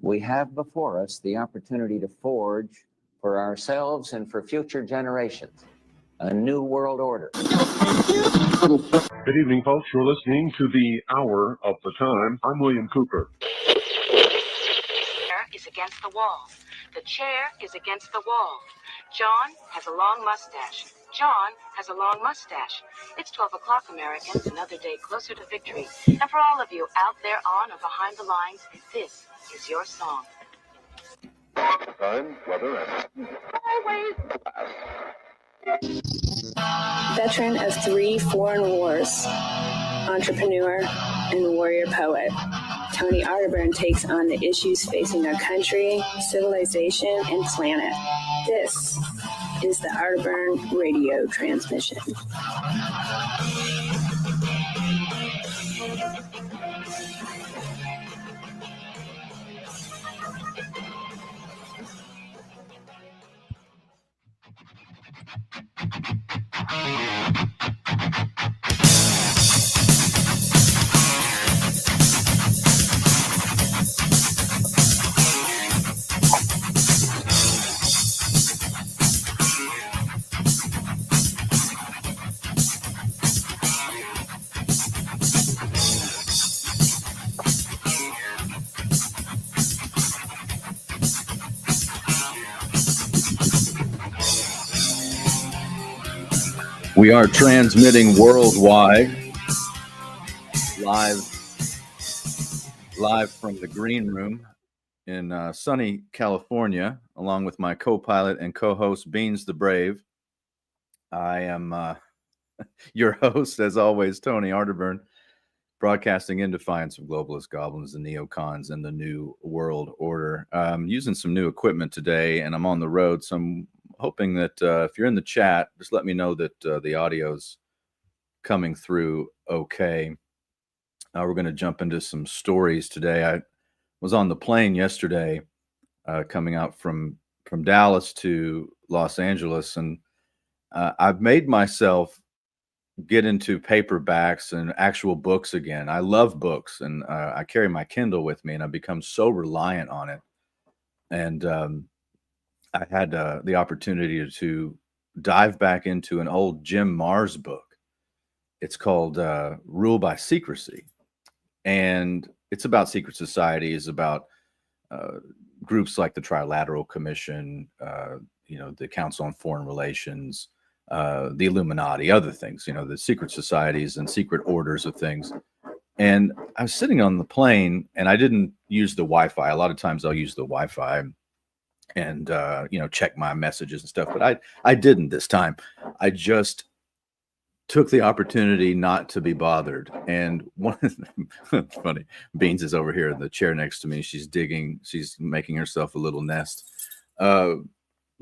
we have before us the opportunity to forge for ourselves and for future generations a new world order. Good evening, folks. You're listening to the Hour of the Time. I'm William Cooper. Is against the wall. The chair is against the wall. John has a long mustache. John has a long mustache. It's 12 o'clock, Americans, another day closer to victory. And for all of you out there on or behind the lines, this is your song. Time, weather, and Veteran of 3 foreign wars, entrepreneur, and warrior poet, Tony Arterburn takes on the issues facing our country, civilization, and planet. This is the Arterburn radio transmission. We are transmitting worldwide, live from the green room in sunny California, along with my co-pilot and co-host Beans the Brave. I am your host, as always, Tony Arterburn, broadcasting in defiance of globalist goblins, the neocons, and the new world order. I'm using some new equipment today, and I'm on the road, so I'm hoping that if you're in the chat, just let me know that the audio's coming through okay. We're going to jump into some stories today. I was on the plane yesterday coming out from Dallas to Los Angeles, and I've made myself get into paperbacks and actual books again. I love books, and I carry my Kindle with me, and I've become so reliant on it. And I had the opportunity to dive back into an old Jim Marrs book. It's called Rule by Secrecy. And it's about secret societies, about groups like the Trilateral Commission, the Council on Foreign Relations, the Illuminati, other things, the secret societies and secret orders of things. And I was sitting on the plane, and I didn't use the Wi-Fi. A lot of times I'll use the Wi-Fi and check my messages and stuff, but I didn't this time. I just took the opportunity not to be bothered. And it's funny, Beans is over here in the chair next to me. She's making herself a little nest. But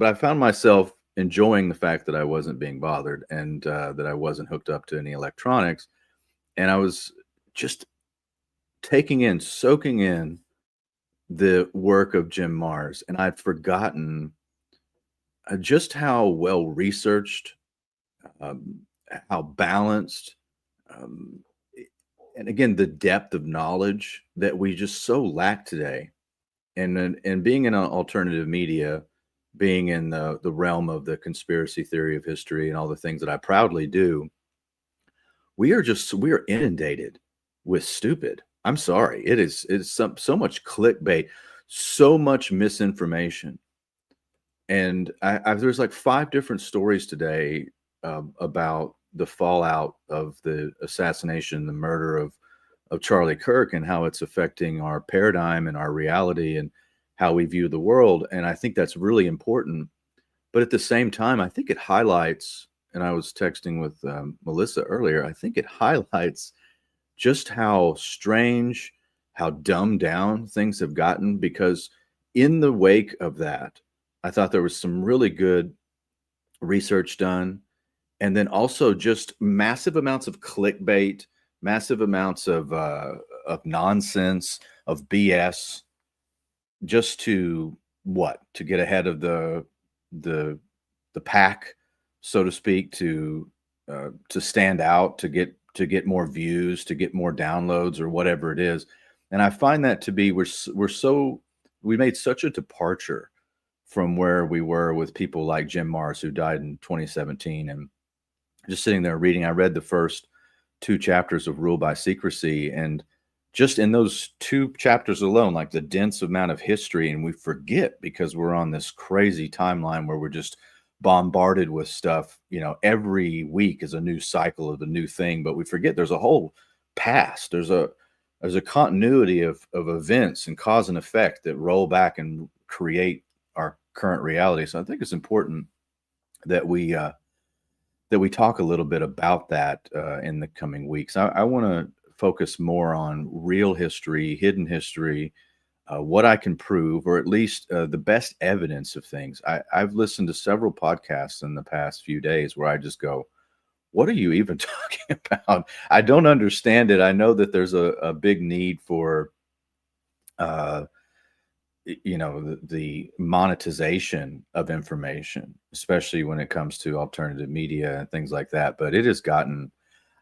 I found myself enjoying the fact that I wasn't being bothered, and that I wasn't hooked up to any electronics. And I was just soaking in the work of Jim Marrs, and I'd forgotten just how well researched, how balanced, and again, the depth of knowledge that we just so lack today. And being in alternative media, being in the realm of the conspiracy theory of history and all the things that I proudly do, we are inundated with stupid. I'm sorry. It's so much clickbait, so much misinformation. And there's like 5 different stories today about the fallout of the assassination, the murder of Charlie Kirk, and how it's affecting our paradigm and our reality and how we view the world. And I think that's really important. But at the same time, I think it highlights, and I was texting with Melissa earlier, I think it highlights just how strange, how dumbed down things have gotten, because in the wake of that, I thought there was some really good research done. And then also just massive amounts of clickbait, massive amounts of nonsense, of BS, just to get ahead of the pack, so to speak, to stand out, to get more views, to get more downloads, or whatever it is. And I find that to be, we're so we made such a departure from where we were with people like Jim Marrs, who died in 2017. And just sitting there reading, I read the first 2 chapters of Rule by Secrecy, and just in those 2 chapters alone, like the dense amount of history, and we forget because we're on this crazy timeline where we're just bombarded with stuff. Every week is a new cycle of the new thing, but we forget there's a whole past. There's a continuity of events and cause and effect that roll back and create our current reality. So I think it's important that we talk a little bit about that in the coming weeks. I want to focus more on real history, hidden history, what I can prove, or at least the best evidence of things. I've listened to several podcasts in the past few days where I just go, what are you even talking about? I don't understand it. I know that there's a big need for, the monetization of information, especially when it comes to alternative media and things like that. But it has gotten,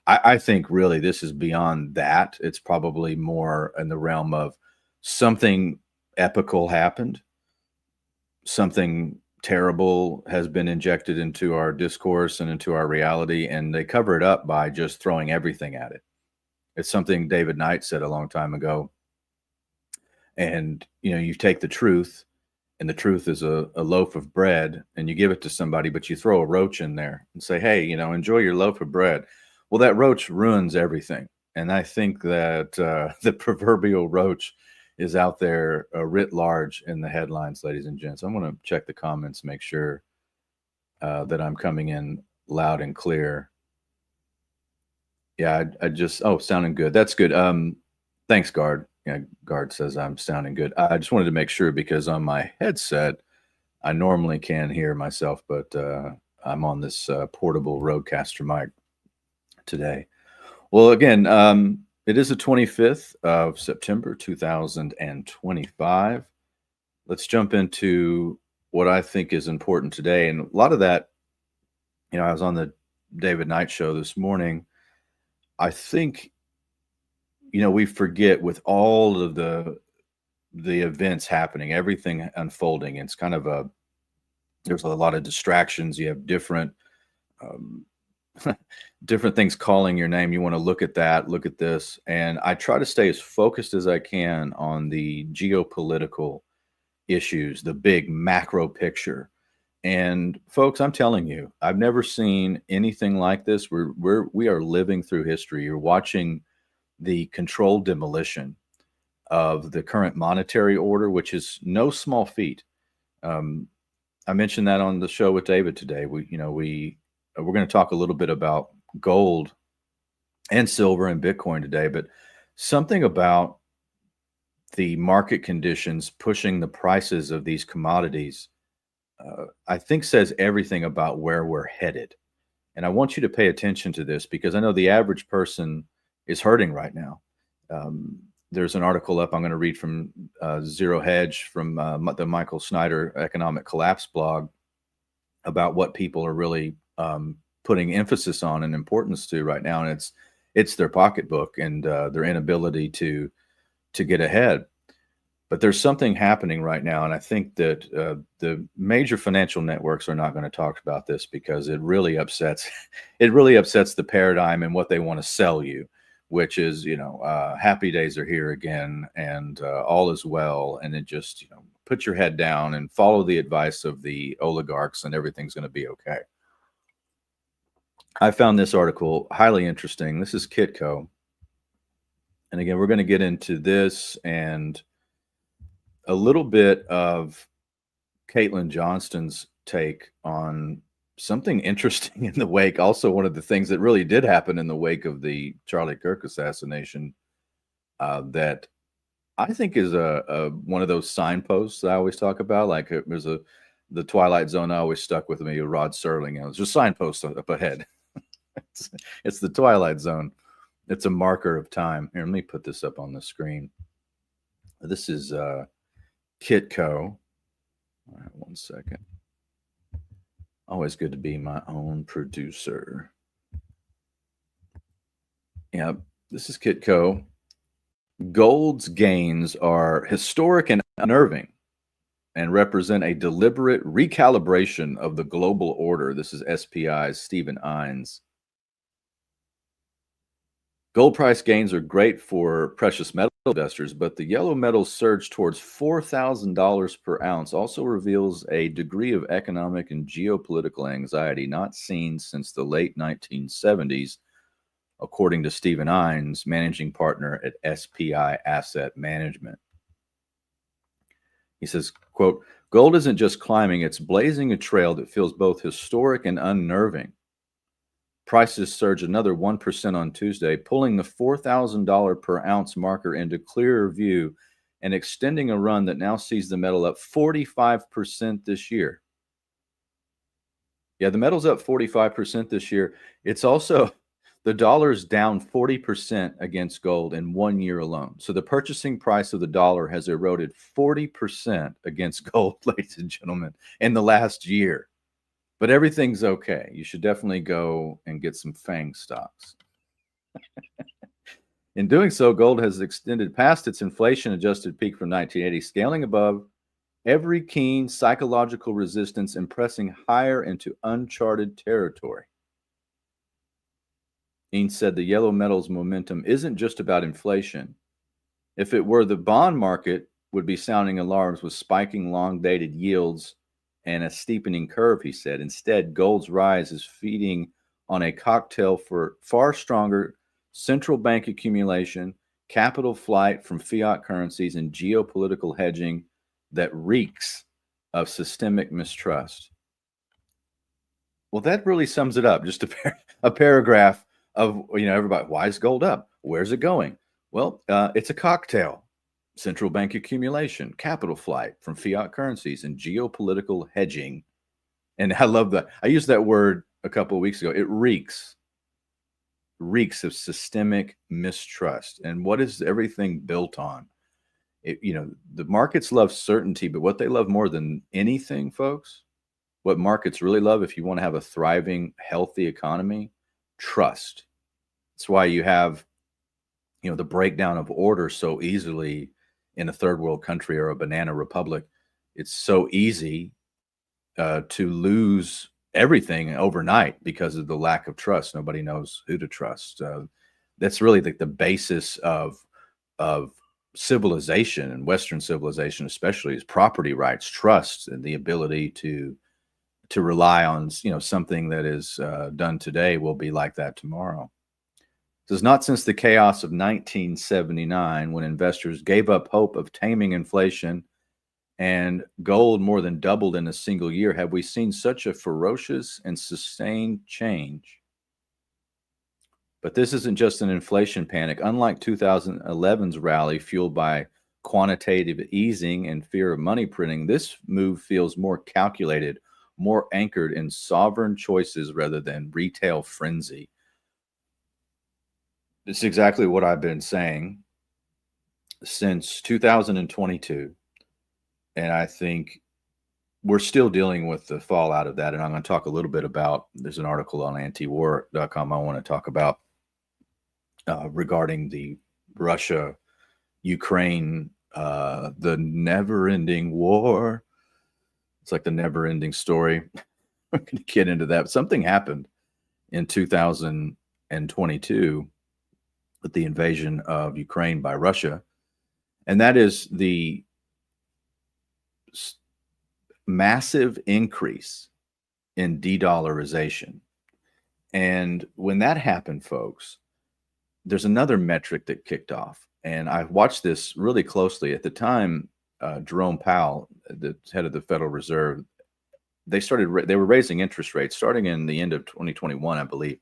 I think really this is beyond that. It's probably more in the realm of something epical happened, something terrible has been injected into our discourse and into our reality, and they cover it up by just throwing everything at it. It's something David Knight said a long time ago. And, you take the truth, and the truth is a loaf of bread, and you give it to somebody, but you throw a roach in there and say, hey, enjoy your loaf of bread. Well, that roach ruins everything. And I think that the proverbial roach is out there writ large in the headlines, ladies and gents. I'm going to check the comments, make sure that I'm coming in loud and clear. Yeah, I just, sounding good. That's good. Thanks, Guard. Yeah, Guard says I'm sounding good. I just wanted to make sure because on my headset, I normally can hear myself, but I'm on this portable Rodecaster mic today. Well, again, it is the 25th of September, 2025. Let's jump into what I think is important today. And a lot of that, I was on the David Knight show this morning. I think, we forget with all of the events happening, everything unfolding. It's kind of there's a lot of distractions. You have different things calling your name. You want to look at that, look at this. And I try to stay as focused as I can on the geopolitical issues, the big macro picture. And folks, I'm telling you, I've never seen anything like this. We are living through history. You're watching the controlled demolition of the current monetary order, which is no small feat. I mentioned that on the show with David today. We're going to talk a little bit about gold and silver and Bitcoin today, but something about the market conditions pushing the prices of these commodities, I think says everything about where we're headed. And I want you to pay attention to this because I know the average person is hurting right now. There's an article up I'm going to read from Zero Hedge from the Michael Snyder Economic Collapse blog about what people are really putting emphasis on and importance to right now. And it's their pocketbook and their inability to get ahead. But there's something happening right now. And I think that the major financial networks are not going to talk about this because it really upsets the paradigm and what they want to sell you, which is, happy days are here again and all is well. And it just, put your head down and follow the advice of the oligarchs and everything's going to be okay. I found this article highly interesting. This is Kitco. And again, we're going to get into this and a little bit of Caitlin Johnston's take on something interesting in the wake. Also, one of the things that really did happen in the wake of the Charlie Kirk assassination that I think is a one of those signposts that I always talk about. Like there's the Twilight Zone always stuck with me, Rod Serling. It's just signposts up ahead. It's the Twilight Zone. It's a marker of time. Here, let me put this up on the screen. This is Kitco. All right, one second. Always good to be my own producer. Yeah, this is Kitco. Gold's gains are historic and unnerving, and represent a deliberate recalibration of the global order. This is SPI's Stephen Ines. Gold price gains are great for precious metal investors, but the yellow metal's surge towards $4,000 per ounce also reveals a degree of economic and geopolitical anxiety not seen since the late 1970s, according to Stephen Ines, managing partner at SPI Asset Management. He says, quote, "Gold isn't just climbing, it's blazing a trail that feels both historic and unnerving. Prices surged another 1% on Tuesday, pulling the $4,000 per ounce marker into clearer view and extending a run that now sees the metal up 45% this year." Yeah, the metal's up 45% this year. It's also, the dollar's down 40% against gold in 1 year alone. So the purchasing price of the dollar has eroded 40% against gold, ladies and gentlemen, in the last year. But everything's okay. You should definitely go and get some FANG stocks. In doing so, gold has extended past its inflation-adjusted peak from 1980, scaling above every keen psychological resistance and pressing higher into uncharted territory. Ines said the yellow metal's momentum isn't just about inflation. If it were, the bond market would be sounding alarms with spiking long-dated yields and a steepening curve, he said. Instead, gold's rise is feeding on a cocktail for far stronger central bank accumulation, capital flight from fiat currencies, and geopolitical hedging that reeks of systemic mistrust. Well, that really sums it up. Just a paragraph of, everybody, why is gold up? Where's it going? Well, it's a cocktail. Central bank accumulation, capital flight from fiat currencies, and geopolitical hedging. And I love that. I used that word a couple of weeks ago. It reeks of systemic mistrust. And what is everything built on? The markets love certainty, but what they love more than anything, folks, what markets really love, if you want to have a thriving, healthy economy, trust. That's why you have, the breakdown of order so easily in a third world country or a banana republic. It's so easy to lose everything overnight because of the lack of trust. Nobody knows who to trust. That's really the basis of civilization, and Western civilization especially, is property rights, trust, and the ability to rely on something that is done today will be like that tomorrow. This is not since the chaos of 1979, when investors gave up hope of taming inflation and gold more than doubled in a single year, have we seen such a ferocious and sustained change. But this isn't just an inflation panic. Unlike 2011's rally fueled by quantitative easing and fear of money printing, this move feels more calculated, more anchored in sovereign choices rather than retail frenzy. It's exactly what I've been saying since 2022. And I think we're still dealing with the fallout of that. And I'm going to talk a little bit about, there's an article on antiwar.com I want to talk about regarding the Russia-Ukraine, the never-ending war. It's like the never-ending story. We're going to get into that. Something happened in 2022 with the invasion of Ukraine by Russia, and that is the massive increase in de-dollarization. And when that happened, folks, there's another metric that kicked off, and I watched this really closely. At the time, Jerome Powell, the head of the Federal Reserve, they were raising interest rates starting in the end of 2021, I believe.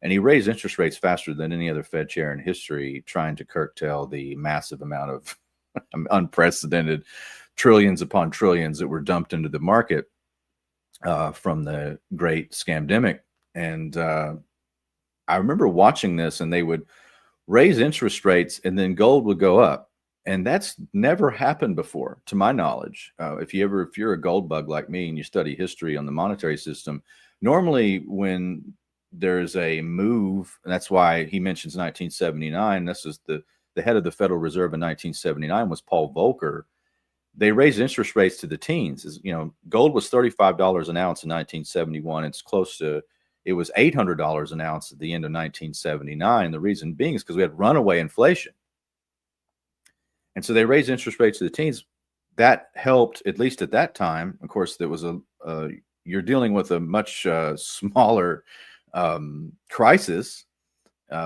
And he raised interest rates faster than any other Fed chair in history, trying to curtail the massive amount of unprecedented trillions upon trillions that were dumped into the market from the great scamdemic. And I remember watching this, and they would raise interest rates and then gold would go up. And that's never happened before, to my knowledge. If you're a gold bug like me and you study history on the monetary system, normally when there's a move, and that's why he mentions 1979. This is the head of the Federal Reserve in 1979 was Paul Volcker. they raised interest rates to the teens. Gold was $35 an ounce in 1971. It was $800 an ounce at the end of 1979. The reason being is because we had runaway inflation. And so they raised interest rates to the teens. That helped, at least at that time. Of course, there was you're dealing with a much smaller crisis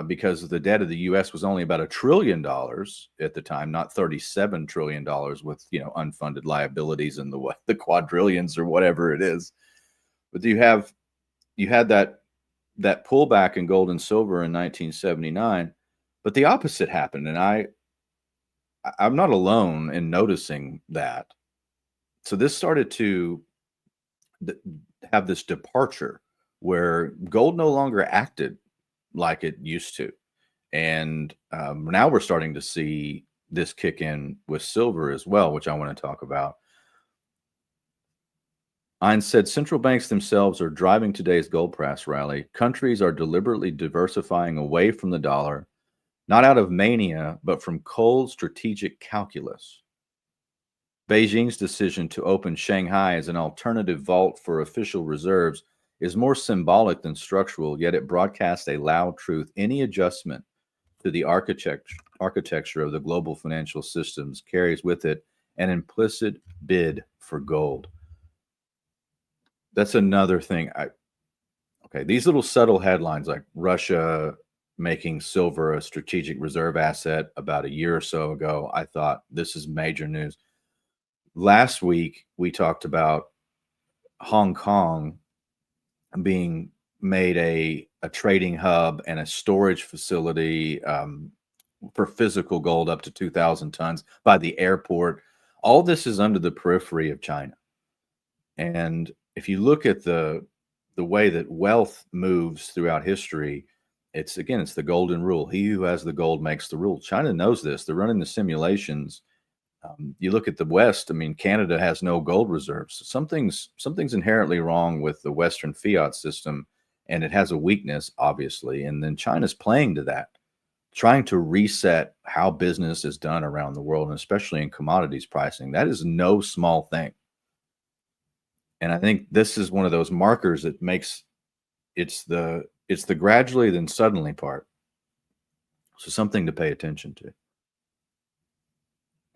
because the debt of the U.S. was only about $1 trillion at the time, not $37 trillion with unfunded liabilities and the quadrillions or whatever it is. But you had that pullback in gold and silver in 1979, but the opposite happened, and I'm not alone in noticing that. So this started to have this departure where gold no longer acted like it used to. And now we're starting to see this kick in with silver as well, which I want to talk about. Ein said central banks themselves are driving today's gold price rally. Countries are deliberately diversifying away from the dollar, not out of mania, but from cold strategic calculus. Beijing's decision to open Shanghai as an alternative vault for official reserves is more symbolic than structural, yet it broadcasts a loud truth. Any adjustment to the architecture of the global financial systems carries with it an implicit bid for gold. That's another thing. These little subtle headlines like Russia making silver a strategic reserve asset about a year or so ago, I thought this is major news. Last week, we talked about Hong Kong being made a trading hub and a storage facility for physical gold up to 2,000 tons by the airport. All this is under the periphery of China. And if you look at the way that wealth moves throughout history, it's the golden rule. He who has the gold makes the rule. China knows this. They're running the simulations. You look at the West. I mean, Canada has no gold reserves. Something's inherently wrong with the Western fiat system, and it has a weakness, obviously. And then China's playing to that, trying to reset how business is done around the world, and especially in commodities pricing. That is no small thing. And I think this is one of those markers that makes it's the gradually then suddenly part. So something to pay attention to.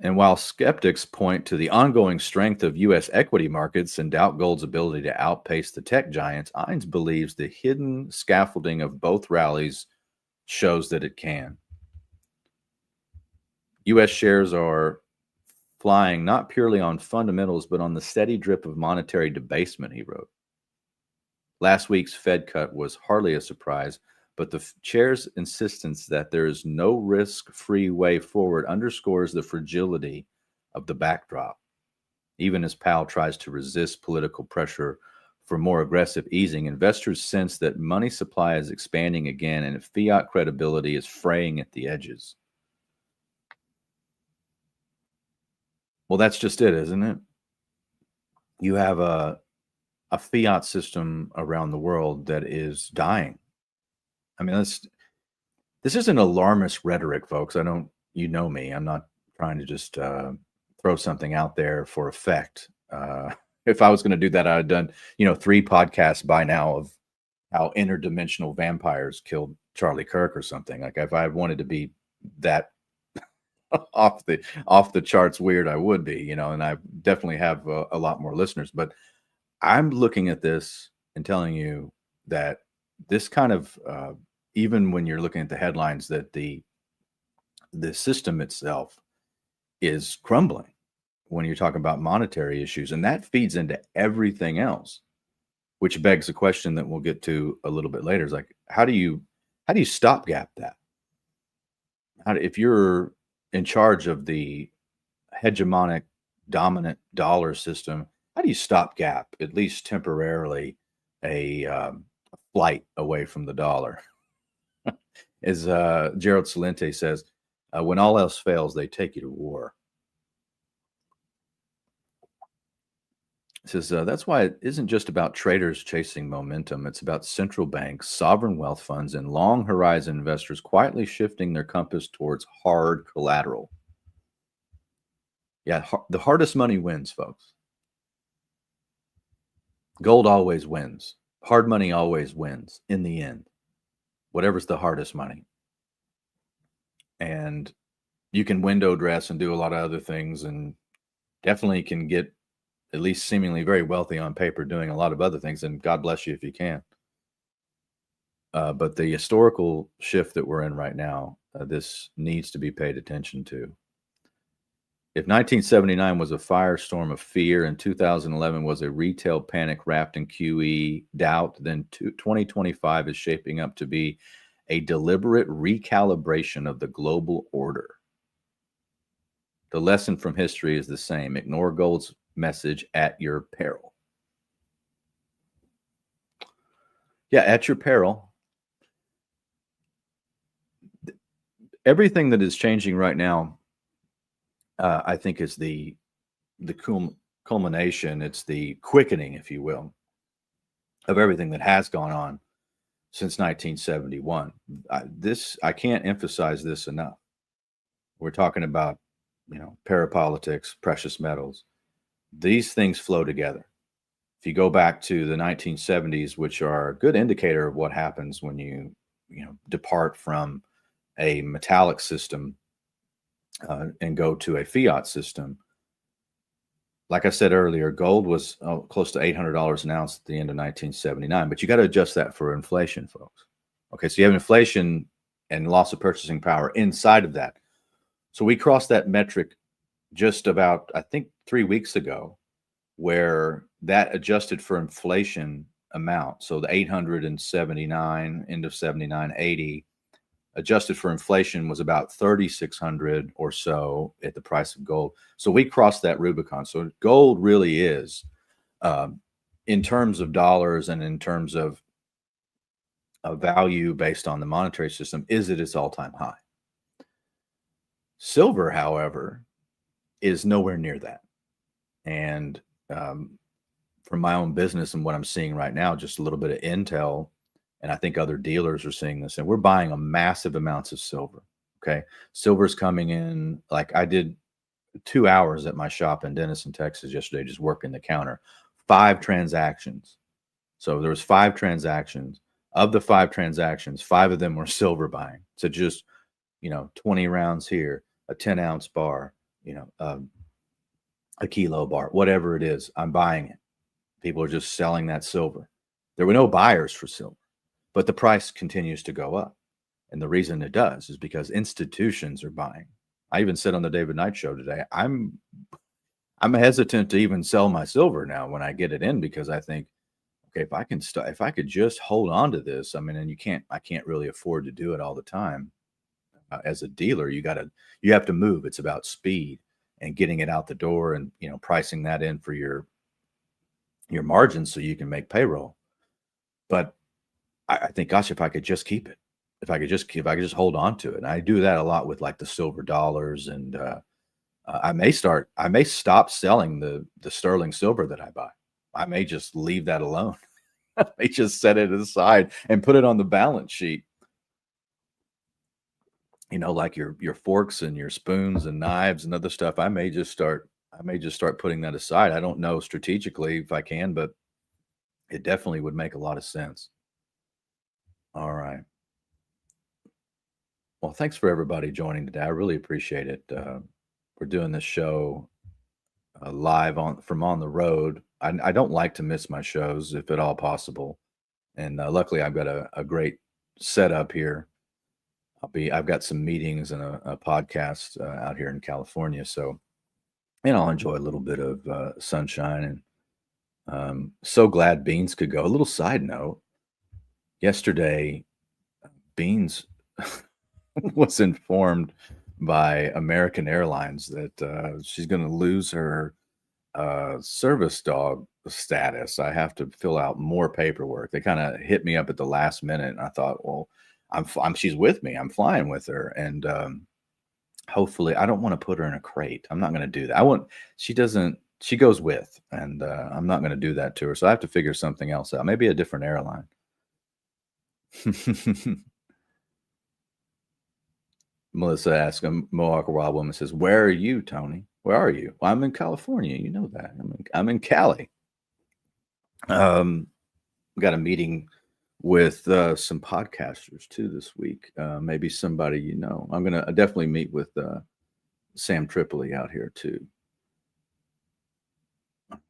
And while skeptics point to the ongoing strength of U.S. equity markets and doubt gold's ability to outpace the tech giants, Eins believes the hidden scaffolding of both rallies shows that it can. U.S. shares are flying not purely on fundamentals, but on the steady drip of monetary debasement, he wrote. Last week's Fed cut was hardly a surprise, but the chair's insistence that there is no risk-free way forward underscores the fragility of the backdrop. Even as Powell tries to resist political pressure for more aggressive easing, investors sense that money supply is expanding again and fiat credibility is fraying at the edges. Well, that's just it, isn't it? You have a fiat system around the world that is dying. I mean, this isn't alarmist rhetoric, folks. You know me. I'm not trying to just throw something out there for effect. If I was going to do that, I'd have done, 3 podcasts by now of how interdimensional vampires killed Charlie Kirk or something. Like if I wanted to be that off the charts weird, I would be, and I definitely have a lot more listeners. But I'm looking at this and telling you that this kind of even when you're looking at the headlines, that the system itself is crumbling when you're talking about monetary issues, and that feeds into everything else, which begs the question that we'll get to a little bit later. Is like, how do you stopgap that? If you're in charge of the hegemonic dominant dollar system, how do you stopgap, at least temporarily, a flight away from the dollar? As Gerald Celente says, when all else fails, they take you to war. He says, that's why it isn't just about traders chasing momentum. It's about central banks, sovereign wealth funds, and long horizon investors quietly shifting their compass towards hard collateral. Yeah, the hardest money wins, folks. Gold always wins. Hard money always wins in the end, whatever's the hardest money. And you can window dress and do a lot of other things, and definitely can get at least seemingly very wealthy on paper doing a lot of other things. And God bless you if you can. But the historical shift that we're in right now, this needs to be paid attention to. If 1979 was a firestorm of fear and 2011 was a retail panic wrapped in QE doubt, then 2025 is shaping up to be a deliberate recalibration of the global order. The lesson from history is the same. Ignore gold's message at your peril. Yeah, at your peril. Everything that is changing right now, I think, is the culmination. It's the quickening, if you will, of everything that has gone on since 1971. I can't emphasize this enough. We're talking about, parapolitics, precious metals. These things flow together. If you go back to the 1970s, which are a good indicator of what happens when you depart from a metallic system and go to a fiat system. Like I said earlier, gold was close to $800 an ounce at the end of 1979, but you got to adjust that for inflation, folks. Okay, so you have inflation and loss of purchasing power inside of that. So we crossed that metric just about, I think, 3 weeks ago, where that adjusted for inflation amount. So the 879, end of 79, 80, adjusted for inflation was about 3,600 or so at the price of gold. So we crossed that Rubicon. So gold really is, in terms of dollars and in terms of value based on the monetary system, is at its all-time high. Silver, however, is nowhere near that. And from my own business and what I'm seeing right now, just a little bit of intel, and I think other dealers are seeing this, and we're buying a massive amounts of silver. Okay. Silver's coming in. Like I did 2 hours at my shop in Denison, Texas yesterday, just working the counter, 5 transactions. So there was 5 transactions. Of the 5 transactions, 5 of them were silver buying. So just, 20 rounds here, a 10-ounce bar, a kilo bar, whatever it is, I'm buying it. People are just selling that silver. There were no buyers for silver, but the price continues to go up. And the reason it does is because institutions are buying. I even said on the David Knight show today, I'm hesitant to even sell my silver now when I get it in, because I think, okay, if I could just hold on to this, and I can't really afford to do it all the time. As a dealer, you have to move. It's about speed and getting it out the door, and pricing that in for your margins so you can make payroll. But I think, gosh, if I could just keep it, if I could just hold on to it. And I do that a lot with like the silver dollars, and I may stop selling the sterling silver that I buy. I may just leave that alone. I may just set it aside and put it on the balance sheet. Like your forks and your spoons and knives and other stuff. I may just start putting that aside. I don't know strategically if I can, but it definitely would make a lot of sense. All right. Well, thanks for everybody joining today. I really appreciate it. We're doing this show live from on the road. I don't like to miss my shows if at all possible. And luckily I've got a great setup here. I've got some meetings and a podcast out here in California. So, I'll enjoy a little bit of sunshine, and so glad Beans could go. A little side note, yesterday, Beans was informed by American Airlines that she's going to lose her service dog status. I have to fill out more paperwork. They kind of hit me up at the last minute, and I thought, well, she's with me. I'm flying with her, and hopefully, I don't want to put her in a crate. I'm not going to do that. She goes with, and I'm not going to do that to her. So I have to figure something else out. Maybe a different airline. Melissa asks, a Mohawk Wild Woman says, "Where are you, Tony?" Where are you? Well, I'm in California. You know that. I'm in Cali. We got a meeting with some podcasters too this week. Maybe somebody you know. I'm gonna definitely meet with Sam Tripoli out here too.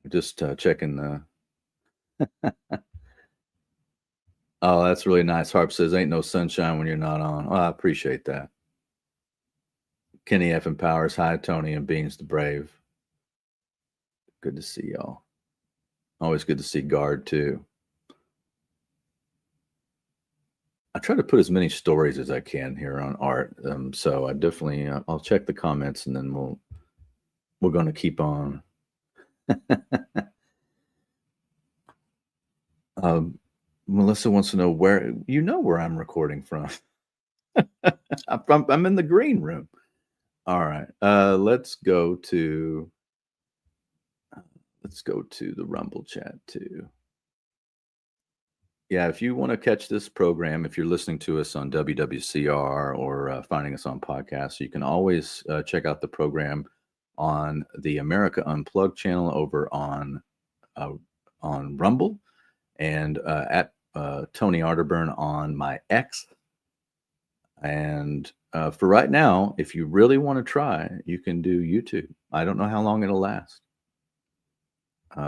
Just checking the. Oh, that's really nice. Harp says, "Ain't no sunshine when you're not on." Oh, I appreciate that. Kenny F. and Powers, hi Tony and Beans the Brave. Good to see y'all. Always good to see Guard too. I try to put as many stories as I can here on art, so I definitely I'll check the comments and then we're going to keep on. Melissa wants to know where I'm recording from. I'm in the green room. All right, let's go to the Rumble chat too. Yeah, if you want to catch this program, if you're listening to us on WWCR or finding us on podcasts, you can always check out the program on the America Unplugged channel over on Rumble, and at Tony Arterburn on my X. And for right now, if you really want to try, you can do YouTube. I don't know how long it'll last.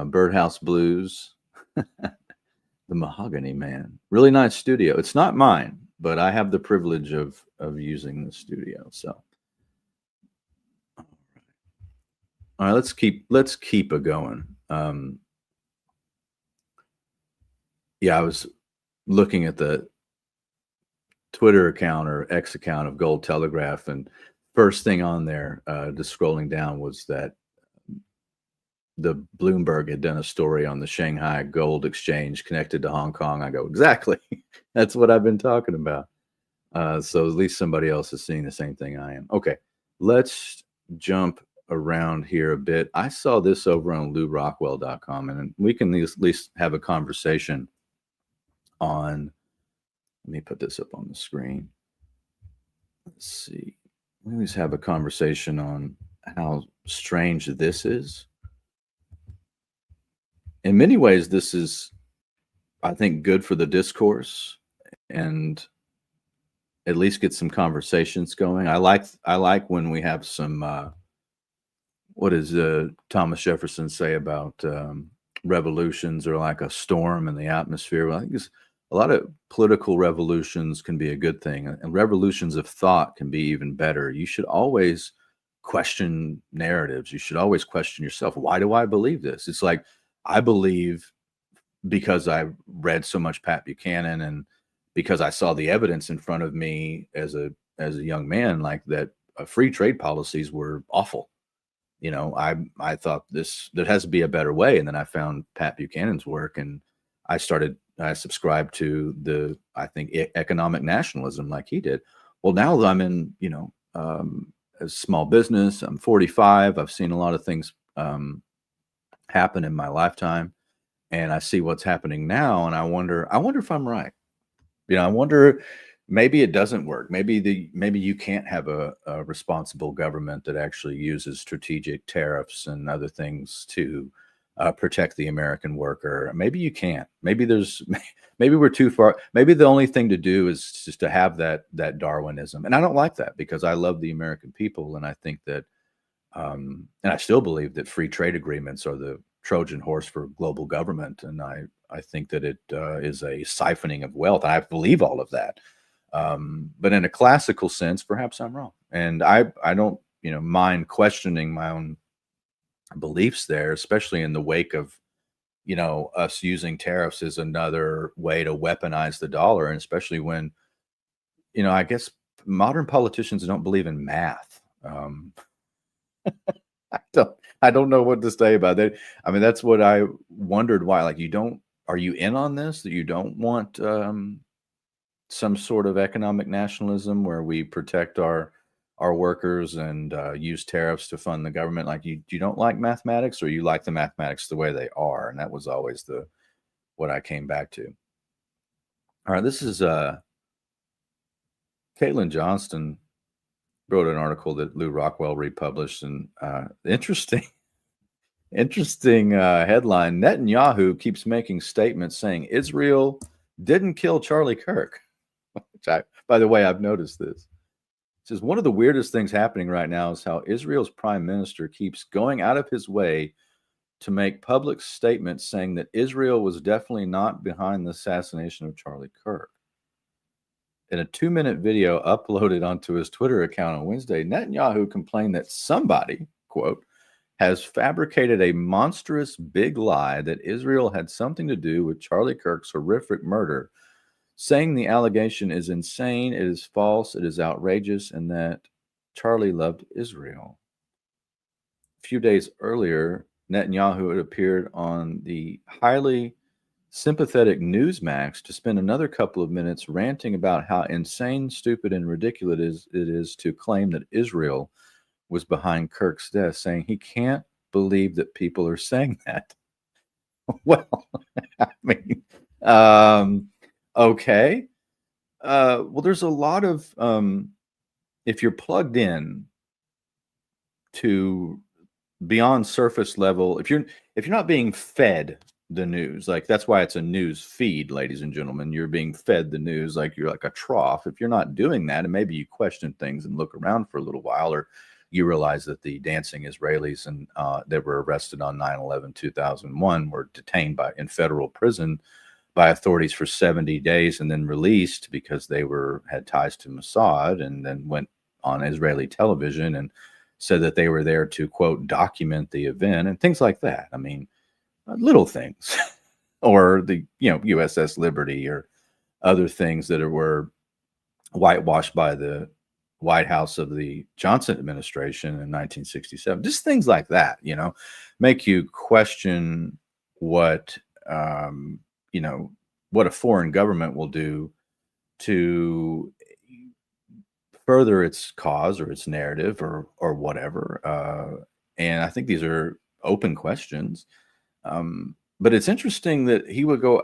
Birdhouse Blues. The Mahogany Man. Really nice studio. It's not mine, but I have the privilege of using the studio. So all right, let's keep it going. Yeah, I was looking at the Twitter account or X account of Gold Telegraph, and first thing on there, just scrolling down, was that the Bloomberg had done a story on the Shanghai Gold Exchange connected to Hong Kong. I go, exactly. That's what I've been talking about. So at least somebody else is seeing the same thing I am. Okay, let's jump around here a bit. I saw this over on LouRockwell.com, and we can at least have a conversation on, let me put this up on the screen. Let's see. We always have a conversation on how strange this is. In many ways, this is, I think, good for the discourse and at least get some conversations going. I like when we have some, what does Thomas Jefferson say about revolutions are like a storm in the atmosphere? Well, I think a lot of political revolutions can be a good thing, and revolutions of thought can be even better. You should always question narratives. You should always question yourself. Why do I believe this? It's like, I believe because I read so much Pat Buchanan and because I saw the evidence in front of me as a young man, like that free trade policies were awful. You know, I thought there has to be a better way. And then I found Pat Buchanan's work, and I subscribed to I think economic nationalism like he did. Well, now I'm in, a small business. I'm 45. I've seen a lot of things happen in my lifetime, and I see what's happening now, and I wonder if I'm right. I wonder, maybe it doesn't work. Maybe you can't have a responsible government that actually uses strategic tariffs and other things to protect the American worker. Maybe you can't. Maybe we're too far. Maybe the only thing to do is just to have that Darwinism. And I don't like that, because I love the American people, and I think that and I still believe that free trade agreements are the Trojan horse for global government. And I think that it is a siphoning of wealth. I believe all of that. But in a classical sense, perhaps I'm wrong. And I don't, mind questioning my own beliefs there, especially in the wake of, us using tariffs as another way to weaponize the dollar. And especially when, I guess modern politicians don't believe in math. I don't know what to say about that. I mean, that's what I wondered why. Like, are you in on this, that you don't want some sort of economic nationalism where we protect our workers and use tariffs to fund the government? Like, you don't like mathematics, or you like the mathematics the way they are? And that was always what I came back to. All right, this is Caitlin Johnston wrote an article that Lou Rockwell republished, and interesting headline. Netanyahu keeps making statements saying Israel didn't kill Charlie Kirk. Which by the way, I've noticed this. It says one of the weirdest things happening right now is how Israel's prime minister keeps going out of his way to make public statements saying that Israel was definitely not behind the assassination of Charlie Kirk. In a 2-minute video uploaded onto his Twitter account on Wednesday, Netanyahu complained that somebody, quote, has fabricated a monstrous big lie that Israel had something to do with Charlie Kirk's horrific murder, saying the allegation is insane, it is false, it is outrageous, and that Charlie loved Israel. A few days earlier, Netanyahu had appeared on the highly sympathetic Newsmax to spend another couple of minutes ranting about how insane, stupid, and ridiculous it is to claim that Israel was behind Kirk's death, saying he can't believe that people are saying that. Well, I mean, okay. Well, there's a lot of, if you're plugged in to beyond surface level, if you're not being fed the news, like that's why it's a news feed, ladies and gentlemen, you're being fed the news like you're like a trough. If you're not doing that, and maybe you question things and look around for a little while, or you realize that the dancing Israelis and that were arrested on 9/11/2001 were detained in federal prison by authorities for 70 days and then released because they had ties to Mossad, and then went on Israeli television and said that they were there to, quote, document the event and things like that. I mean, little things. Or the, USS Liberty or other things that were whitewashed by the White House of the Johnson administration in 1967. Just things like that, make you question what, what a foreign government will do to further its cause or its narrative or whatever. And I think these are open questions. But it's interesting that he would go,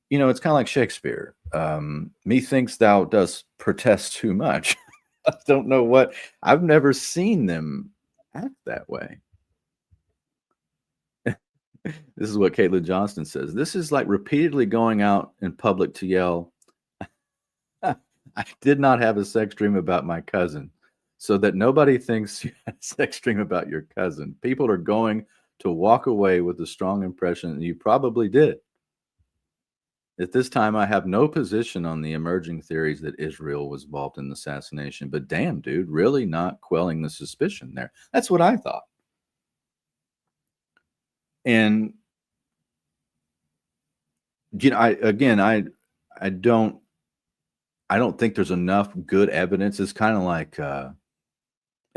it's kind of like Shakespeare. Methinks thou dost protest too much. I don't know what, I've never seen them act that way. This is what Caitlin Johnston says. This is like repeatedly going out in public to yell, I did not have a sex dream about my cousin, so that nobody thinks you had a sex dream about your cousin. People are going to walk away with a strong impression that you probably did. At this time, I have no position on the emerging theories that Israel was involved in the assassination, but damn, dude, really not quelling the suspicion there. That's what I thought. And, I don't think there's enough good evidence. It's kind of like, and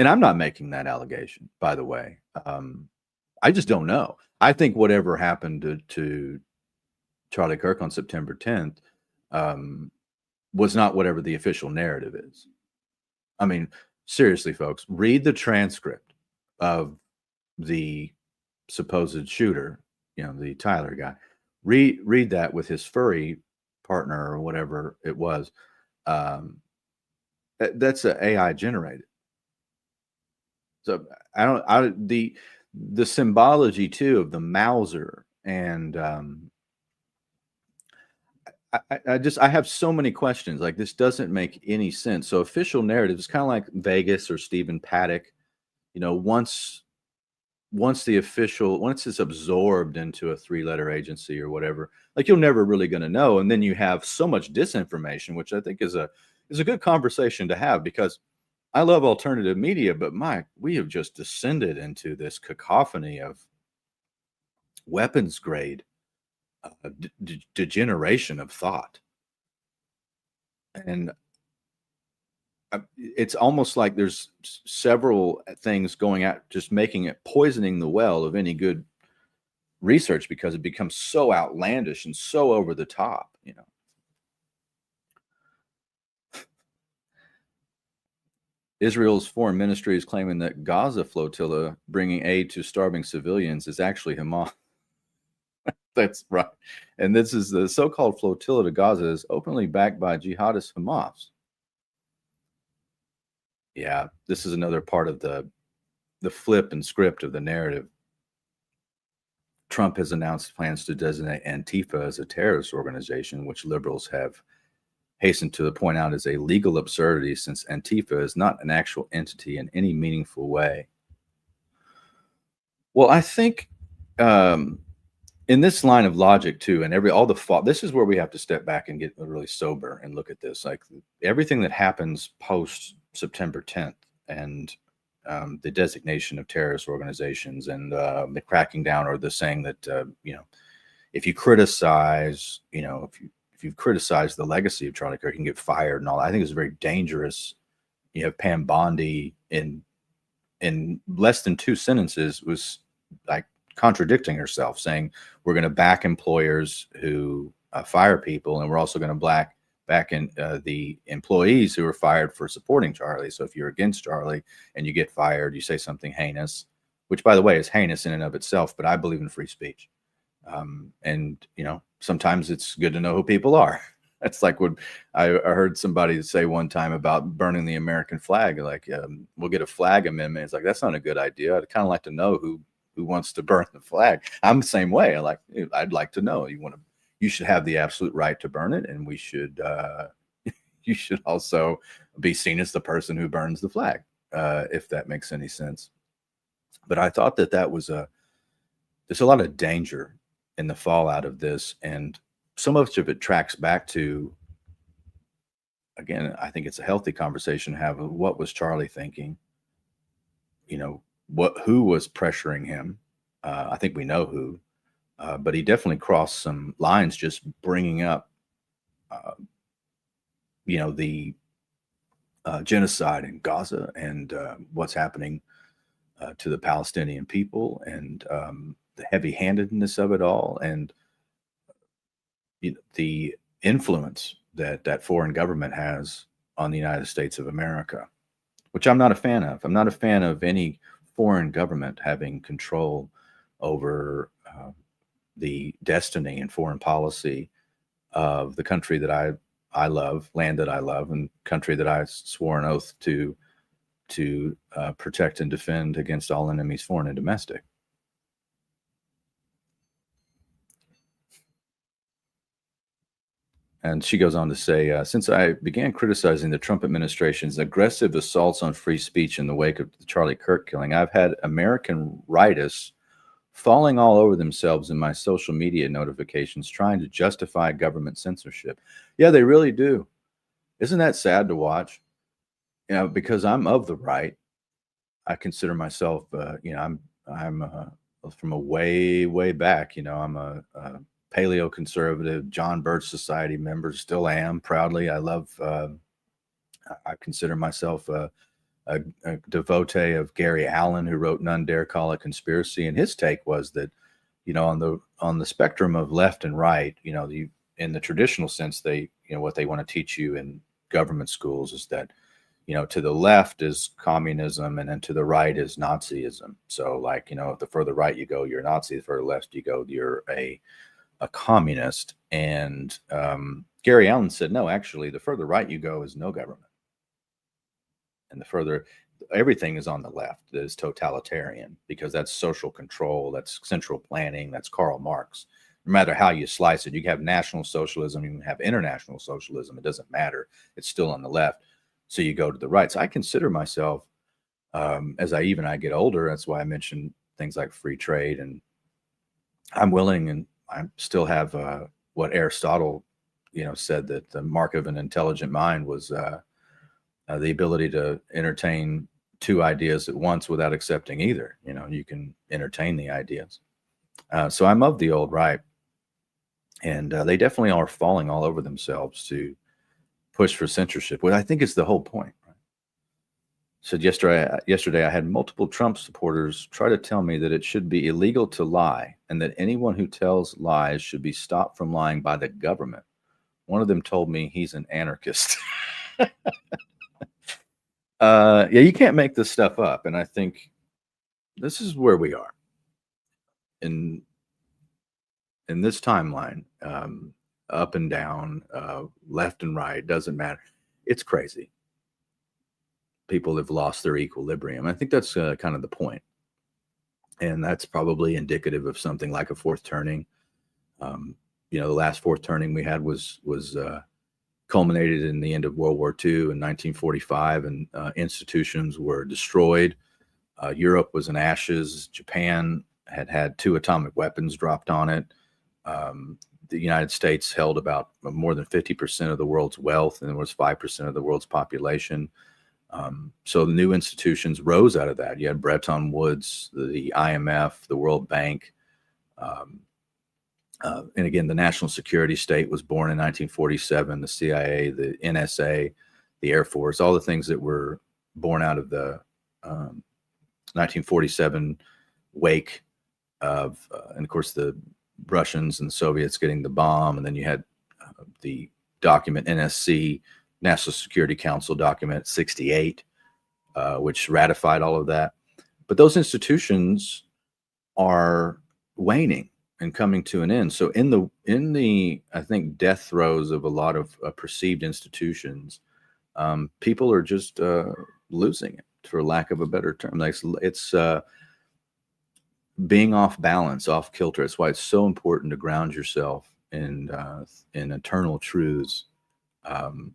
I'm not making that allegation, by the way. I just don't know. I think whatever happened to Charlie Kirk on September 10th was not whatever the official narrative is. I mean, seriously, folks, read the transcript of the supposed shooter, the Tyler guy. Read that with his furry partner or whatever it was. That's a AI generated. So the symbology too of the Mauser, and I have so many questions. Like, this doesn't make any sense. So official narrative is kind of like Vegas or Stephen Paddock. Once it's absorbed into a 3-letter agency or whatever, like, you're never really going to know. And then you have so much disinformation, which I think is a good conversation to have, because I love alternative media, but Mike, we have just descended into this cacophony of weapons grade degeneration of thought. And it's almost like there's several things going out, just making it, poisoning the well of any good research, because it becomes so outlandish and so over the top, Israel's foreign ministry is claiming that Gaza flotilla bringing aid to starving civilians is actually Hamas. That's right. And this is the so-called flotilla to Gaza is openly backed by jihadist Hamas. Yeah, this is another part of the flip and script of the narrative. Trump has announced plans to designate Antifa as a terrorist organization, which liberals have hastened to point out is a legal absurdity since Antifa is not an actual entity in any meaningful way. Well, I think in this line of logic too, and this is where we have to step back and get really sober and look at this. Like everything that happens post September 10th and the designation of terrorist organizations and the cracking down or the saying that if you criticize, if you've criticized the legacy of Charlie Kirk, you can get fired and all that. I think it's very dangerous. You have Pam Bondi in less than 2 sentences was like contradicting herself, saying we're going to back employers who fire people, and we're also going to back in the employees who are fired for supporting Charlie. So if you're against Charlie and you get fired, you say something heinous, which by the way is heinous in and of itself, but I believe in free speech. And sometimes it's good to know who people are. That's like what I heard somebody say one time about burning the American flag. Like, we'll get a flag amendment. It's like, that's not a good idea. I'd kind of like to know who wants to burn the flag. I'm the same way. I'd like to know. You should have the absolute right to burn it, and we should. You should also be seen as the person who burns the flag, if that makes any sense. But I thought that was there's a lot of danger in the fallout of this, and so much of it tracks back to, again, I think it's a healthy conversation to have. What was Charlie thinking? Who was pressuring him? I think we know who, but he definitely crossed some lines just bringing up, the genocide in Gaza and what's happening to the Palestinian people and the heavy-handedness of it all, and the influence that foreign government has on the United States of America, which I'm not a fan of. I'm not a fan of any foreign government having control over the destiny and foreign policy of the country that I love, land that I love, and country that I swore an oath to protect and defend against all enemies, foreign and domestic. And she goes on to say, since I began criticizing the Trump administration's aggressive assaults on free speech in the wake of the Charlie Kirk killing, I've had American rightists falling all over themselves in my social media notifications, trying to justify government censorship. Yeah, they really do. Isn't that sad to watch? Because I'm of the right. I consider myself, I'm from a way, way back. I'm a paleo conservative, John Birch Society member, still am proudly. I love, I consider myself a devotee of Gary Allen, who wrote None Dare Call It Conspiracy. And his take was that, on the spectrum of left and right, in the traditional sense, what they want to teach you in government schools is that, to the left is communism, and then to the right is Nazism. So the further right you go, you're a Nazi. The further left you go, you're a communist. And Gary Allen said, no, actually, the further right you go is no government. And the further, everything is on the left that is totalitarian, because that's social control, that's central planning, that's Karl Marx. No matter how you slice it, you can have National Socialism, you can have International Socialism, it doesn't matter. It's still on the left. So you go to the right. So I consider myself, as I get older, that's why I mentioned things like free trade, and I'm willing, and I still have what Aristotle, said, that the mark of an intelligent mind was the ability to entertain 2 ideas at once without accepting either. You can entertain the ideas. So I'm of the old right, and they definitely are falling all over themselves to push for censorship, which I think is the whole point. Right? Said yesterday I had multiple Trump supporters try to tell me that it should be illegal to lie, and that anyone who tells lies should be stopped from lying by the government. One of them told me he's an anarchist. Yeah, you can't make this stuff up. And I think this is where we are in this timeline, up and down, left and right, doesn't matter. It's crazy. people have lost their equilibrium. I think that's kind of the point. And that's probably indicative of something like a fourth turning. The last fourth turning we had was culminated in the end of World War II in 1945, and institutions were destroyed. Europe was in ashes. Japan had 2 atomic weapons dropped on it. The United States held about more than 50% of the world's wealth, and there was 5% of the world's population. So the new institutions rose out of that. You had Bretton Woods, the IMF, the World Bank. And again, the national security state was born in 1947, the CIA, the NSA, the Air Force, all the things that were born out of the 1947 wake of, and of course, the Russians and the Soviets getting the bomb. And then you had the document NSC, National Security Council document 68, which ratified all of that. But those institutions are waning and coming to an end. So in the I think death throes of a lot of perceived institutions, people are just losing it, for lack of a better term. Like it's being off balance, off kilter. That's why it's so important to ground yourself in eternal truths,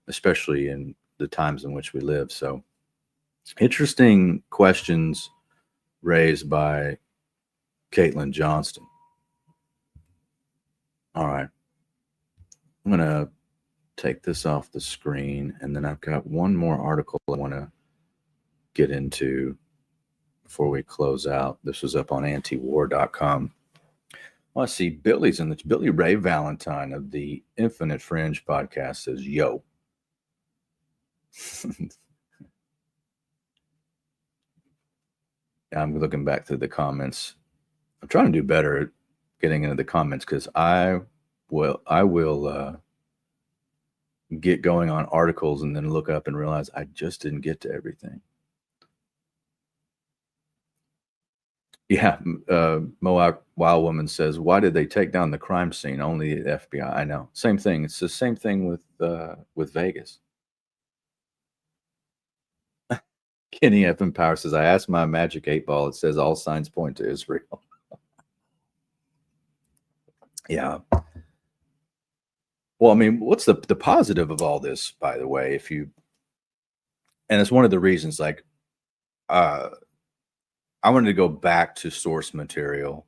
especially in the times in which we live. So interesting questions raised by Caitlin Johnston. All right. I'm going to take this off the screen, and then I've got one more article I want to get into before we close out. This was up on antiwar.com. Well, I see Billy's in the Billy Ray Valentine of the Infinite Fringe podcast says, yo. I'm looking back through the comments. I'm trying to do better at getting into the comments, because I will get going on articles and then look up and realize I just didn't get to everything. Yeah, Mohawk Wild Woman says, why did they take down the crime scene? Only the FBI. I know. Same thing. It's the same thing with Vegas. Kenny F. Power says, I asked my magic 8-ball. It says all signs point to Israel. Yeah. Well, I mean, what's the positive of all this, by the way? And it's one of the reasons, like, I wanted to go back to source material.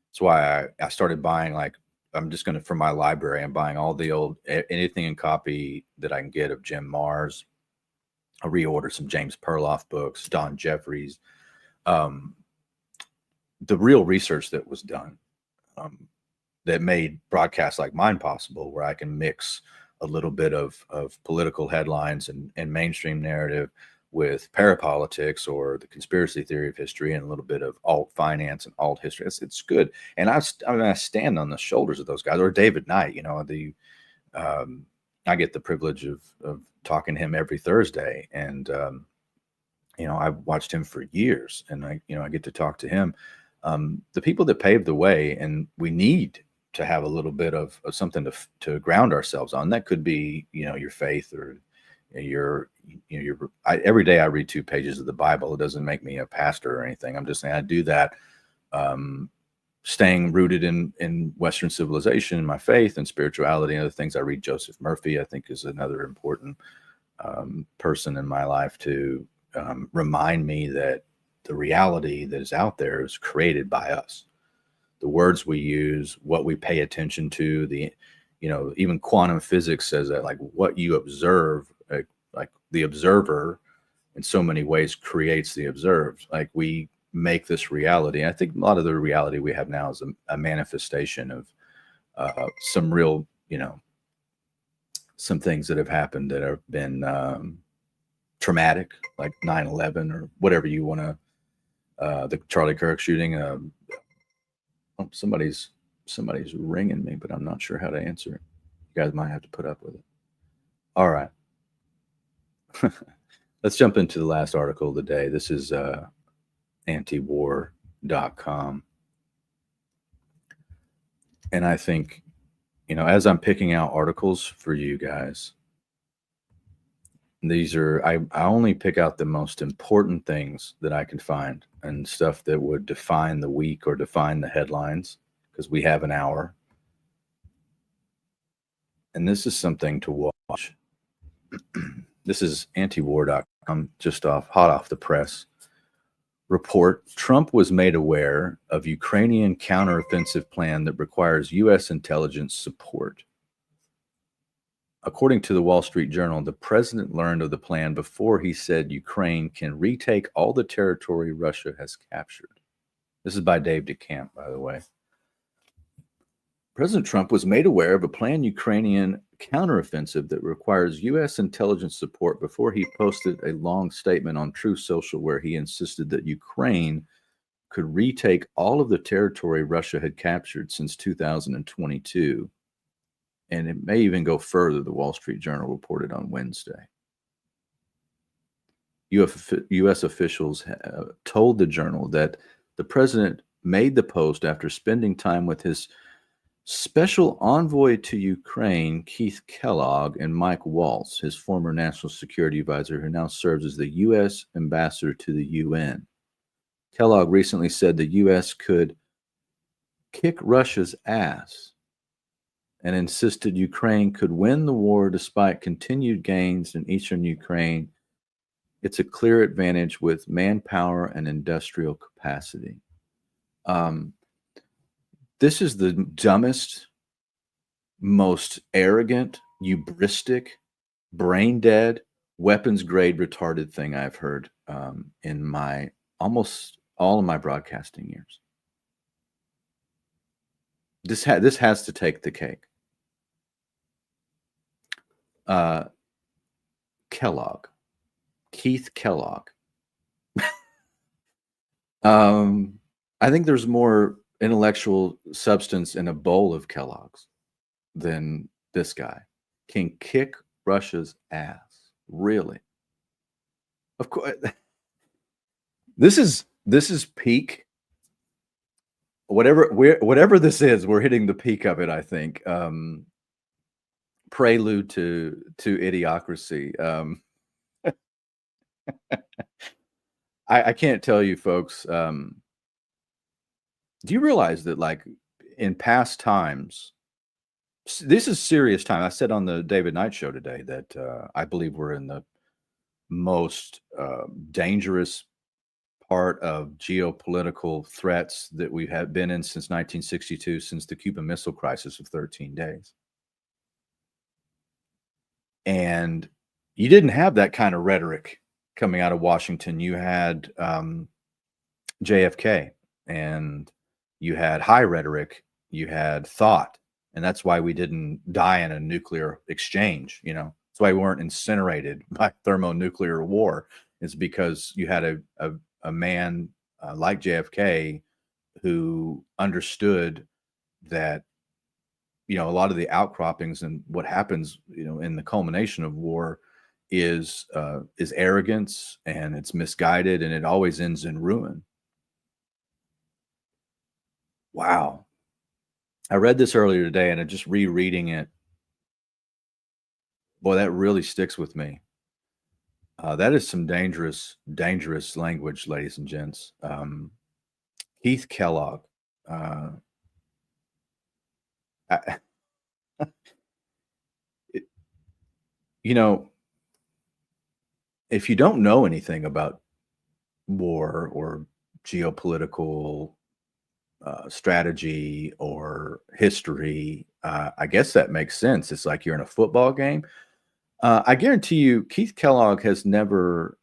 That's why I started buying, like, I'm just going to, from my library, I'm buying all the old, anything in copy that I can get of Jim Marrs. I reorder some James Perloff books, Don Jeffries, the real research that was done. That made broadcasts like mine possible, where I can mix a little bit of political headlines and mainstream narrative with parapolitics or the conspiracy theory of history, and a little bit of alt finance and alt history. It's good. And I stand on the shoulders of those guys, or David Knight. I get the privilege of talking to him every Thursday, and I've watched him for years, and I get to talk to him. The people that paved the way, and we need to have a little bit of something to ground ourselves on. That could be, your faith, or every day I read 2 pages of the Bible. It doesn't make me a pastor or anything. I'm just saying I do that, staying rooted in Western civilization, and my faith and spirituality and other things. I read Joseph Murphy, I think, is another important person in my life to remind me that the reality that is out there is created by us. The words we use, what we pay attention to, even quantum physics says that, like, what you observe, like the observer in so many ways creates the observed. Like, we make this reality. I think a lot of the reality we have now is a manifestation of some real, some things that have happened that have been traumatic, like 9/11 or whatever you want to, the Charlie Kirk shooting. Somebody's ringing me, but I'm not sure how to answer it. You guys might have to put up with it. All right. Let's jump into the last article of the day. This is antiwar.com. And I think, as I'm picking out articles for you guys, These are, I only pick out the most important things that I can find and stuff that would define the week or define the headlines, because we have an hour. And this is something to watch. This is antiwar.com, just hot off the press. Report: Trump was made aware of Ukrainian counteroffensive plan that requires U.S. intelligence support. According to the Wall Street Journal, the president learned of the plan before he said Ukraine can retake all the territory Russia has captured. This is by Dave DeCamp, by the way. President Trump was made aware of a planned Ukrainian counteroffensive that requires U.S. intelligence support before he posted a long statement on Truth Social where he insisted that Ukraine could retake all of the territory Russia had captured since 2022. And it may even go further, the Wall Street Journal reported on Wednesday. U.S. officials told the Journal that the president made the post after spending time with his special envoy to Ukraine, Keith Kellogg, and Mike Waltz, his former national security advisor, who now serves as the U.S. ambassador to the UN. Kellogg recently said the U.S. could kick Russia's ass and insisted Ukraine could win the war despite continued gains in eastern Ukraine. It's a clear advantage with manpower and industrial capacity. This is the dumbest, most arrogant, hubristic, brain-dead, weapons-grade retarded thing I've heard in my almost all of my broadcasting years. This has to take the cake. Kellogg, Keith Kellogg. I think there's more intellectual substance in a bowl of Kellogg's than this guy. Can kick Russia's ass. Really? Of course. This is peak. Whatever this is, we're hitting the peak of it, I think. Prelude to idiocracy. I can't tell you, folks. Do you realize that, like, in past times, this is serious time. I said on the David Knight show today that I believe we're in the most dangerous part of geopolitical threats that we have been in since 1962, since the Cuban Missile Crisis of 13 days. And you didn't have that kind of rhetoric coming out of Washington. You had JFK, and you had high rhetoric, you had thought, and that's why we didn't die in a nuclear exchange. That's why we weren't incinerated by thermonuclear war. It's because you had a man like JFK who understood that, a lot of the outcroppings and what happens, in the culmination of war is arrogance, and it's misguided, and it always ends in ruin. Wow. I read this earlier today, and I'm just rereading it. Boy, that really sticks with me. That is some dangerous, dangerous language, ladies and gents. Keith Kellogg. If you don't know anything about war or geopolitical strategy or history, I guess that makes sense. It's like you're in a football game. I guarantee you, Keith Kellogg has never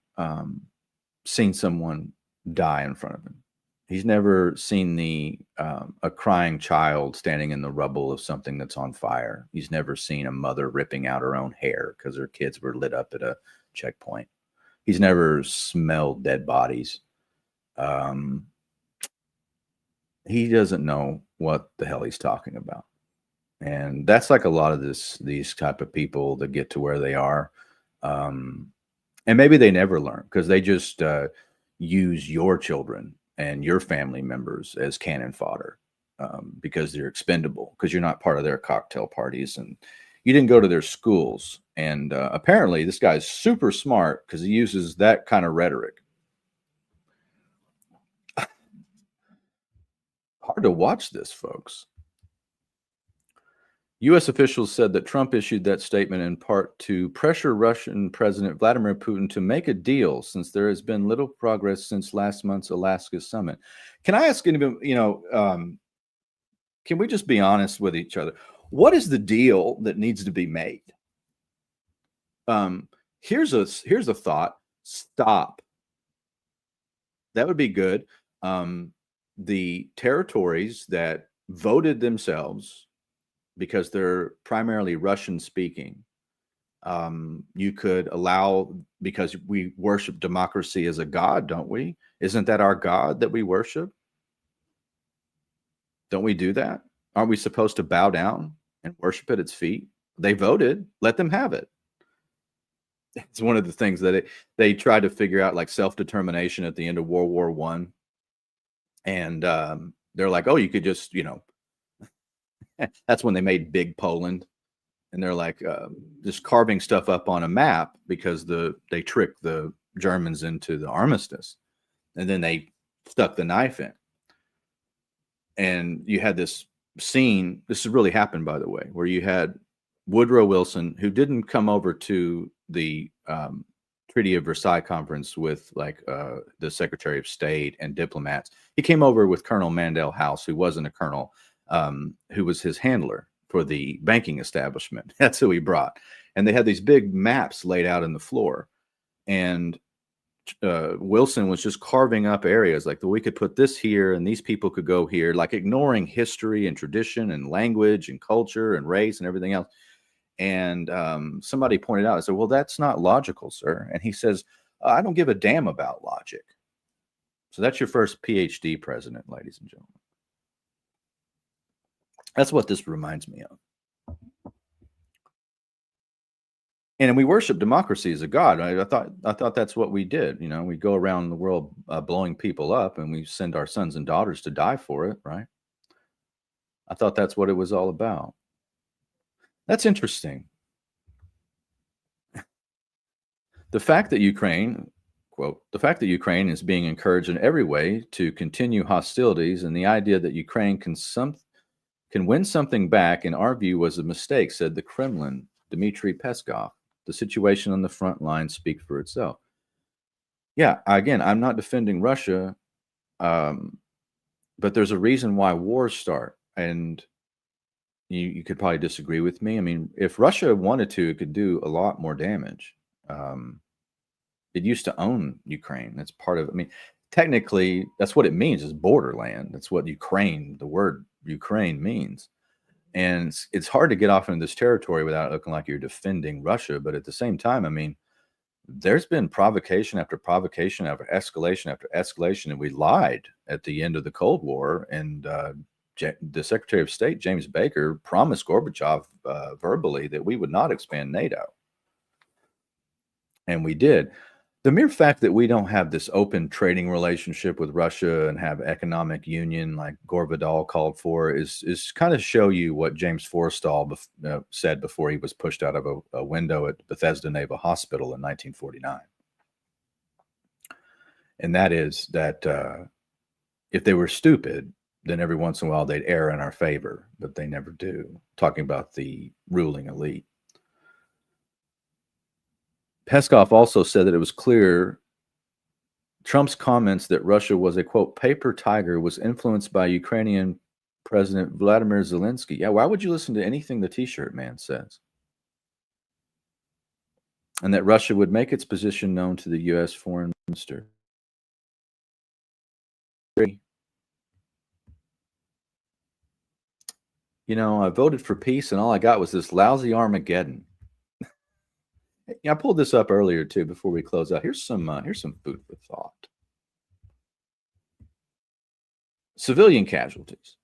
seen someone die in front of him. He's never seen a crying child standing in the rubble of something that's on fire. He's never seen a mother ripping out her own hair because her kids were lit up at a checkpoint. He's never smelled dead bodies. He doesn't know what the hell he's talking about. And that's like a lot of these type of people that get to where they are. And maybe they never learn because they just use your children and your family members as cannon fodder because they're expendable, because you're not part of their cocktail parties and you didn't go to their schools. And apparently this guy's super smart because he uses that kind of rhetoric. Hard to watch this, folks. U.S. officials said that Trump issued that statement in part to pressure Russian President Vladimir Putin to make a deal, since there has been little progress since last month's Alaska summit. Can I ask anybody, can we just be honest with each other? What is the deal that needs to be made? Here's a thought. Stop. That would be good. The territories that voted themselves, because they're primarily Russian speaking, you could allow, because we worship democracy as a god, don't we? Isn't that our God that we worship? Don't we do that? Aren't we supposed to bow down and worship at its feet? They voted, let them have it. It's one of the things that they tried to figure out, like self-determination at the end of World War I. And they're like, oh, you could just, that's when they made Big Poland. And they're like just carving stuff up on a map because they tricked the Germans into the armistice. And then they stuck the knife in. And you had this scene, this has really happened, by the way, where you had Woodrow Wilson, who didn't come over to the Treaty of Versailles conference with the Secretary of State and diplomats. He came over with Colonel Mandel House, who wasn't a colonel, who was his handler for the banking establishment. That's who he brought. And they had these big maps laid out in the floor. And Wilson was just carving up areas like, we could put this here and these people could go here, like ignoring history and tradition and language and culture and race and everything else. And somebody pointed out, I said, well, that's not logical, sir. And he says, I don't give a damn about logic. So that's your first PhD president, ladies and gentlemen. That's what this reminds me of. And we worship democracy as a god. Right? I thought that's what we did. We go around the world blowing people up, and we send our sons and daughters to die for it, right? I thought that's what it was all about. That's interesting. The fact that Ukraine, quote, the fact that Ukraine is being encouraged in every way to continue hostilities, and the idea that Ukraine can win something back, in our view, was a mistake, said the Kremlin, Dmitry Peskov. The situation on the front line speaks for itself. Yeah, again, I'm not defending Russia, but there's a reason why wars start. And you could probably disagree with me. I mean, if Russia wanted to, it could do a lot more damage. It used to own Ukraine. That's part of it. I mean, technically, that's what it means, is borderland. That's what Ukraine, the word Ukraine, means. And it's hard to get off into this territory without looking like you're defending Russia. But at the same time, I mean, there's been provocation after provocation after escalation, and we lied at the end of the Cold War. And the Secretary of State, James Baker, promised Gorbachev verbally that we would not expand NATO. And we did. The mere fact that we don't have this open trading relationship with Russia and have economic union like Gore Vidal called for is kind of show you what James Forrestal said before he was pushed out of a window at Bethesda Naval Hospital in 1949. And that is that if they were stupid, then every once in a while they'd err in our favor, but they never do. Talking about the ruling elite. Peskov also said that it was clear Trump's comments that Russia was a, quote, paper tiger was influenced by Ukrainian President Vladimir Zelensky. Yeah, why would you listen to anything the T-shirt man says? And that Russia would make its position known to the U.S. foreign minister. I voted for peace and all I got was this lousy Armageddon. I pulled this up earlier too before we close out. Here's some food for thought. Civilian casualties.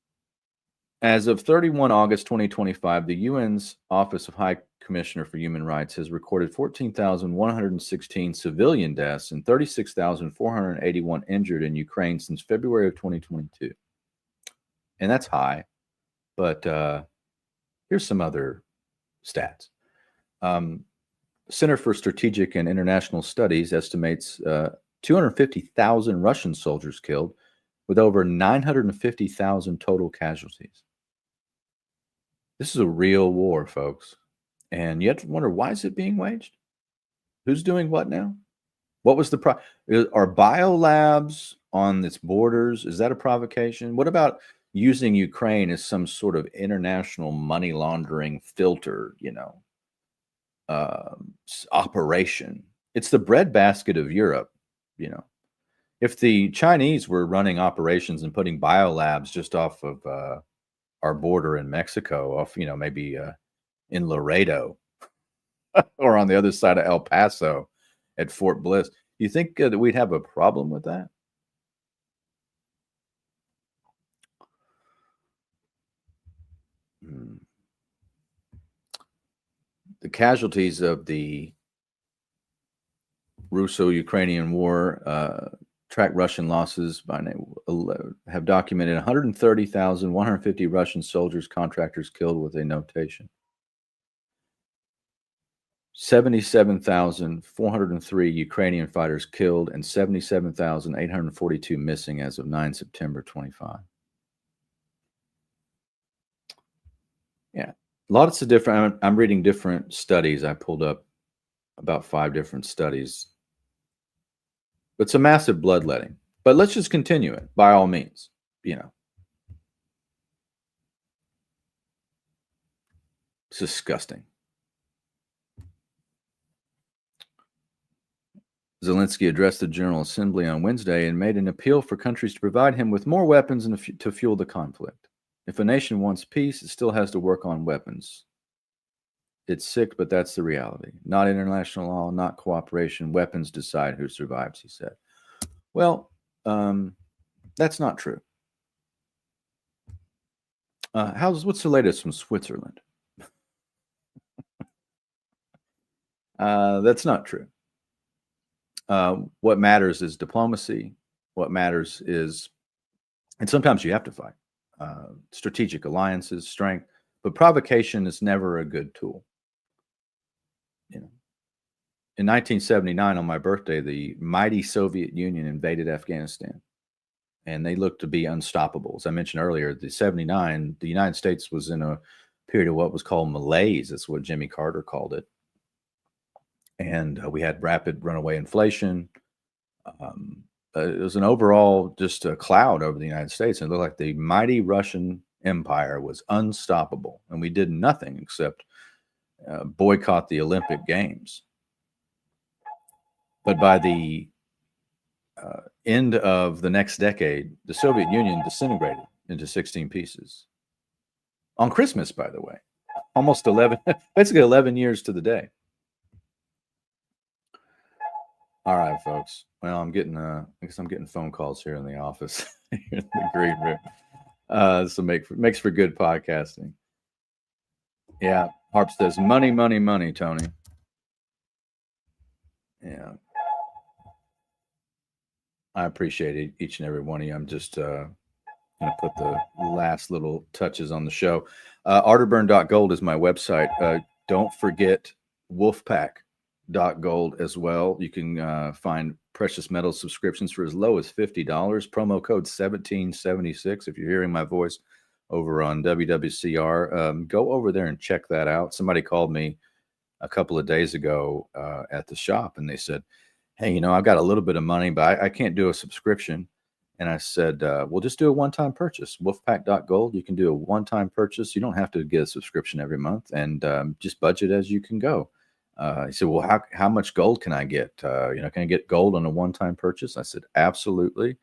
As of 31 August 2025, the UN's Office of High Commissioner for Human Rights has recorded 14,116 civilian deaths and 36,481 injured in Ukraine since February of 2022. And that's high. But here's some other stats. Center for Strategic and International Studies estimates 250,000 Russian soldiers killed, with over 950,000 total casualties. This is a real war, folks. And you have to wonder, why is it being waged? Who's doing what now? What was the are biolabs on its borders? Is that a provocation? What about using Ukraine as some sort of international money laundering filter, operation? It's the breadbasket of Europe, If the Chinese were running operations and putting biolabs just off of our border in Mexico, off, maybe in Laredo or on the other side of El Paso at Fort Bliss, do you think that we'd have a problem with that? The casualties of the Russo-Ukrainian war track Russian losses have documented 130,150 Russian soldiers, contractors killed with a notation. 77,403 Ukrainian fighters killed and 77,842 missing as of 9 September 25. Yeah, lots of different. I'm reading different studies. I pulled up about 5 different studies. It's a massive bloodletting. But let's just continue it by all means. It's disgusting. Zelensky addressed the General Assembly on Wednesday and made an appeal for countries to provide him with more weapons and to fuel the conflict. If a nation wants peace, it still has to work on weapons. It's sick, but that's the reality. Not international law, not cooperation. Weapons decide who survives, he said. Well, that's not true. What's the latest from Switzerland? That's not true. What matters is diplomacy. What matters is, and sometimes you have to fight, strategic alliances, strength, but provocation is never a good tool. In 1979, on my birthday, the mighty Soviet Union invaded Afghanistan, and they looked to be unstoppable. As I mentioned earlier, the 79, the United States was in a period of what was called malaise. That's what Jimmy Carter called it. And we had rapid runaway inflation. It was an overall just a cloud over the United States. And it looked like the mighty Russian Empire was unstoppable. And we did nothing except boycott the Olympic Games. But by the end of the next decade, the Soviet Union disintegrated into 16 pieces. On Christmas, by the way. Almost 11, basically 11 years to the day. All right, folks. Well, I guess I'm getting phone calls here in the office, here in the green room. So makes for good podcasting. Yeah, Harp says, money, money, money, Tony. Yeah. I appreciate each and every one of you. I'm just going to put the last little touches on the show. Arterburn.gold is my website. Don't forget Wolfpack.gold as well. You can find precious metal subscriptions for as low as $50. Promo code 1776. If you're hearing my voice over on WWCR, go over there and check that out. Somebody called me a couple of days ago at the shop, and they said, hey, I've got a little bit of money, but I can't do a subscription. And I said, well, just do a one-time purchase. Wolfpack.gold, you can do a one-time purchase. You don't have to get a subscription every month, and just budget as you can go. He said, well, how much gold can I get? Can I get gold on a one-time purchase? I said, absolutely.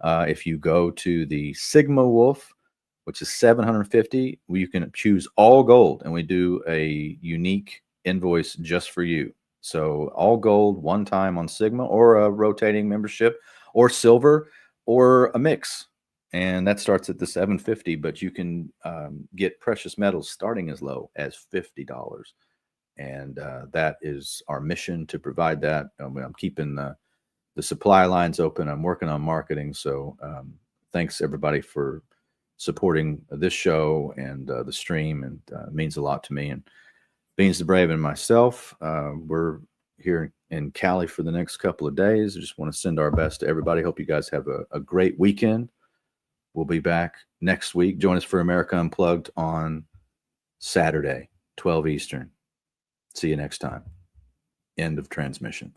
If you go to the Sigma Wolf, which is $750, you can choose all gold, and we do a unique invoice just for you. So all gold, one time on Sigma, or a rotating membership, or silver, or a mix. And that starts at the $750, but you can get precious metals starting as low as $50. And that is our mission, to provide that. I'm keeping the supply lines open. I'm working on marketing. So thanks everybody for supporting this show and the stream. And it means a lot to me. And Beans the Brave and myself, we're here in Cali for the next couple of days. I just want to send our best to everybody. Hope you guys have a great weekend. We'll be back next week. Join us for America Unplugged on Saturday, 12 Eastern. See you next time. End of transmission.